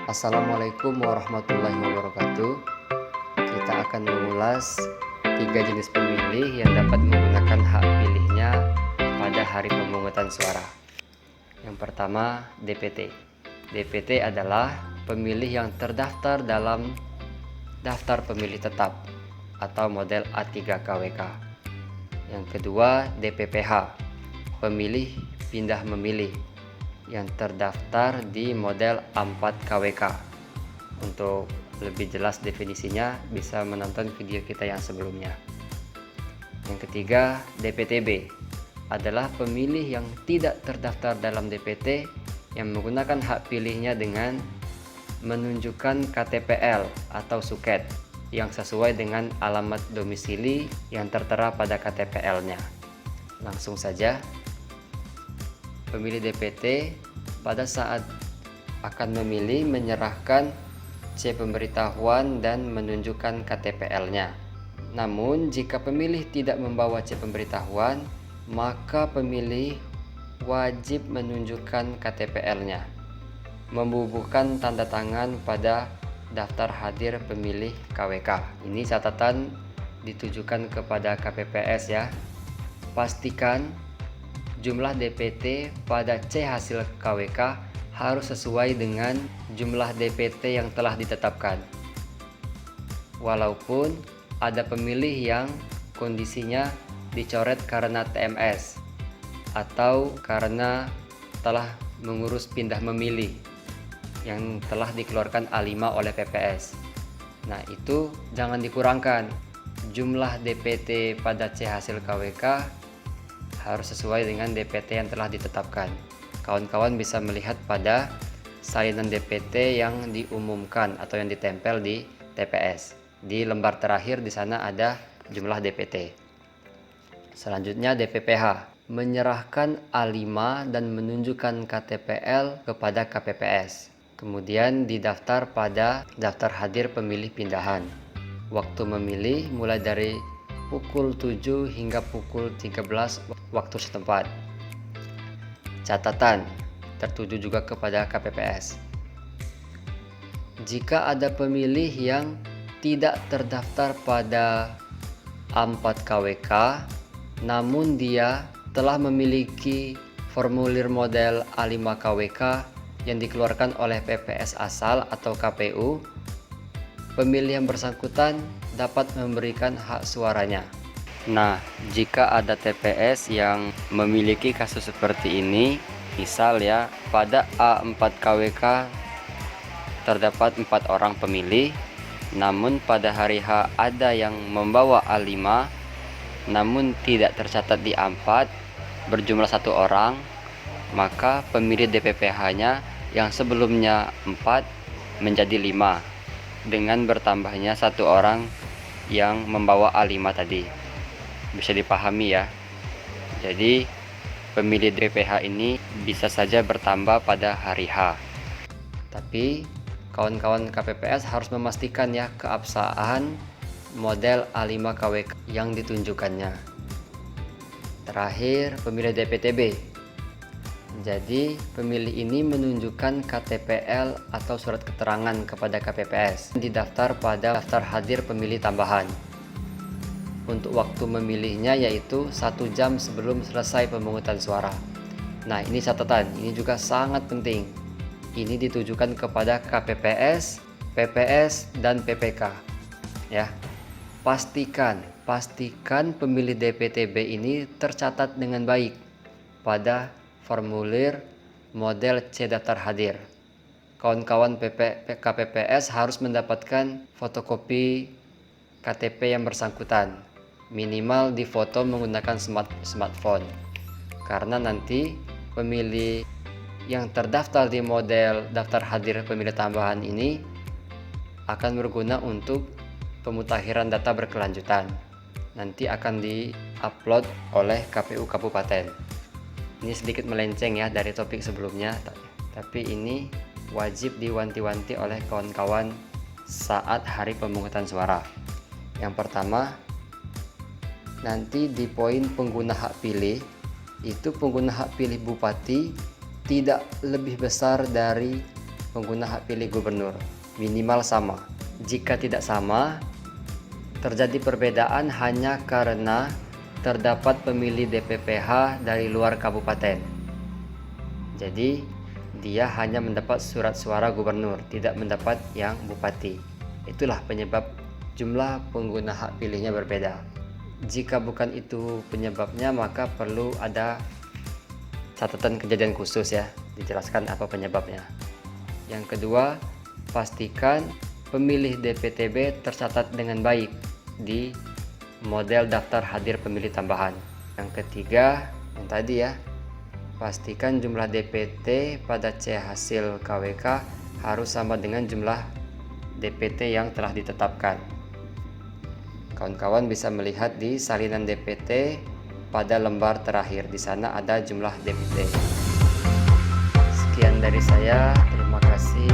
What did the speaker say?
Assalamualaikum warahmatullahi wabarakatuh. Kita akan mengulas 3 jenis pemilih yang dapat menggunakan hak pilihnya pada hari pemungutan suara. Yang pertama, DPT. DPT adalah pemilih yang terdaftar dalam daftar pemilih tetap atau model A3KWK. Yang kedua, DPPH. Pemilih pindah memilih yang terdaftar di model A4KWK. Untuk lebih jelas definisinya bisa menonton video kita yang sebelumnya. Yang ketiga, DPTB adalah pemilih yang tidak terdaftar dalam DPT yang menggunakan hak pilihnya dengan menunjukkan KTPL atau suket yang sesuai dengan alamat domisili yang tertera pada KTPL-nya. Langsung saja, pemilih DPT pada saat akan memilih menyerahkan C pemberitahuan dan menunjukkan KTPL-nya. Namun jika pemilih tidak membawa C pemberitahuan, maka pemilih wajib menunjukkan KTPL-nya, membubuhkan tanda tangan pada daftar hadir pemilih KWK. Ini catatan ditujukan kepada KPPS ya. Pastikan jumlah DPT pada C hasil KWK harus sesuai dengan jumlah DPT yang telah ditetapkan. Walaupun ada pemilih yang kondisinya dicoret karena TMS atau karena telah mengurus pindah memilih yang telah dikeluarkan A5 oleh PPS. Nah, itu jangan dikurangkan. Jumlah DPT pada C hasil KWK harus sesuai dengan DPT yang telah ditetapkan. Kawan-kawan bisa melihat pada salinan DPT yang diumumkan atau yang ditempel di TPS. Di lembar terakhir di sana ada jumlah DPT. Selanjutnya DPPH, menyerahkan A5 dan menunjukkan KTPL kepada KPPS. Kemudian didaftar pada daftar hadir pemilih pindahan. Waktu memilih mulai dari pukul 7 hingga pukul 13 waktu setempat. Catatan tertuju juga kepada KPPS. Jika ada pemilih yang tidak terdaftar pada A4KWK, namun dia telah memiliki formulir model A5KWK yang dikeluarkan oleh PPS asal atau KPU, pemilih yang bersangkutan dapat memberikan hak suaranya. Nah, jika ada TPS yang memiliki kasus seperti ini, misal ya, pada A4KWK terdapat 4 orang pemilih, namun pada hari H ada yang membawa A5, namun tidak tercatat di A4, berjumlah 1 orang, maka pemilih DPPH-nya yang sebelumnya 4 menjadi 5, dengan bertambahnya 1 orang yang membawa A5 tadi. Bisa dipahami ya. Jadi pemilih DPPH ini bisa saja bertambah pada hari H. Tapi kawan-kawan KPPS harus memastikan ya keabsahan model A5KWK yang ditunjukkannya. Terakhir, pemilih DPTB. Jadi pemilih ini menunjukkan KTPL atau surat keterangan kepada KPPS, didaftar pada daftar hadir pemilih tambahan. Untuk waktu memilihnya yaitu 1 jam sebelum selesai pemungutan suara. Nah, ini catatan, ini juga sangat penting. Ini ditujukan kepada KPPS, PPS, dan PPK. Ya, pastikan pemilih DPTB ini tercatat dengan baik pada formulir model C daftar hadir. Kawan-kawan KPPS harus mendapatkan fotokopi KTP yang bersangkutan, minimal difoto menggunakan smartphone, karena nanti pemilih yang terdaftar di model daftar hadir pemilih tambahan ini akan berguna untuk pemutakhiran data berkelanjutan. Nanti akan di-upload oleh KPU Kabupaten. Ini sedikit melenceng ya dari topik sebelumnya, tapi ini wajib diwanti-wanti oleh kawan-kawan saat hari pemungutan suara. Yang pertama, nanti di poin pengguna hak pilih, itu pengguna hak pilih bupati tidak lebih besar dari pengguna hak pilih gubernur, minimal sama. Jika tidak sama, terjadi perbedaan hanya karena terdapat pemilih DPPH dari luar kabupaten. Jadi, dia hanya mendapat surat suara gubernur, tidak mendapat yang bupati. Itulah penyebab jumlah pengguna hak pilihnya berbeda. Jika bukan itu penyebabnya, maka perlu ada catatan kejadian khusus ya, dijelaskan apa penyebabnya. Yang kedua, pastikan pemilih DPTB tercatat dengan baik di model daftar hadir pemilih tambahan. Yang ketiga, yang tadi ya, pastikan jumlah DPT pada C hasil KWK harus sama dengan jumlah DPT yang telah ditetapkan. Kawan-kawan bisa melihat di salinan DPT pada lembar terakhir, di sana ada jumlah DPT. Sekian dari saya, terima kasih.